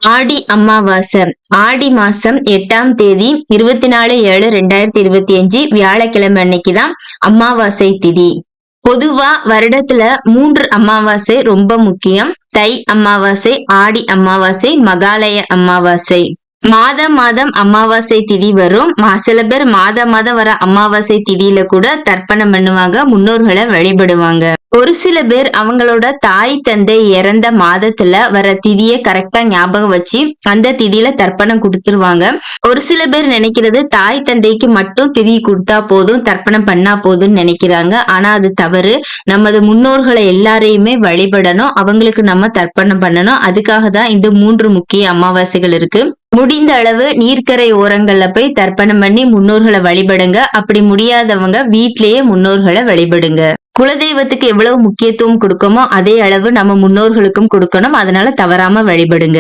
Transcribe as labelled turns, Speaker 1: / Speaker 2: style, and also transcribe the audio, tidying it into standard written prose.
Speaker 1: ஆடி அமாவாசை ஆடி மாசம் 8ஆம் தேதி 24/7/2025 வியாழக்கிழமை அன்னைக்குதான் அமாவாசை திதி. பொதுவா வருடத்துல 3 அமாவாசை ரொம்ப முக்கியம். தை அமாவாசை, ஆடி அமாவாசை, மகாலய அமாவாசை. மாதம் மாதம் அமாவாசை திதி வரும். சில பேர் மாதம் வர அமாவாசை திதியில கூட தர்ப்பணம் பண்ணுவாங்க, முன்னோர்களை வழிபடுவாங்க. ஒரு சில பேர் அவங்களோட தாய் தந்தை இறந்த மாதத்துல வர திதியை கரெக்டா ஞாபகம் வச்சு அந்த திதியில தர்ப்பணம் கொடுத்துருவாங்க. ஒரு சில பேர் நினைக்கிறது தாய் தந்தைக்கு மட்டும் திதி கொடுத்தா போதும், தர்ப்பணம் பண்ணா போதும்னு நினைக்கிறாங்க. ஆனா அது தவறு. நமது முன்னோர்களை எல்லாரையுமே வழிபடணும், அவங்களுக்கு நம்ம தர்ப்பணம் பண்ணணும். அதுக்காக தான் இந்த 3 முக்கிய அமாவாசைகள் இருக்கு. முடிந்த அளவு நீர்க்கரை ஓரங்கள்ல போய் தர்ப்பணம் பண்ணி முன்னோர்களை வழிபடுங்க. அப்படி முடியாதவங்க வீட்டிலேயே முன்னோர்களை வழிபடுங்க. குலதெய்வத்துக்கு எவ்வளவு முக்கியத்துவம் கொடுக்கமோ அதே அளவு நம்ம முன்னோர்களுக்கும் கொடுக்கணும். அதனால தவறாம வழிபடுங்க.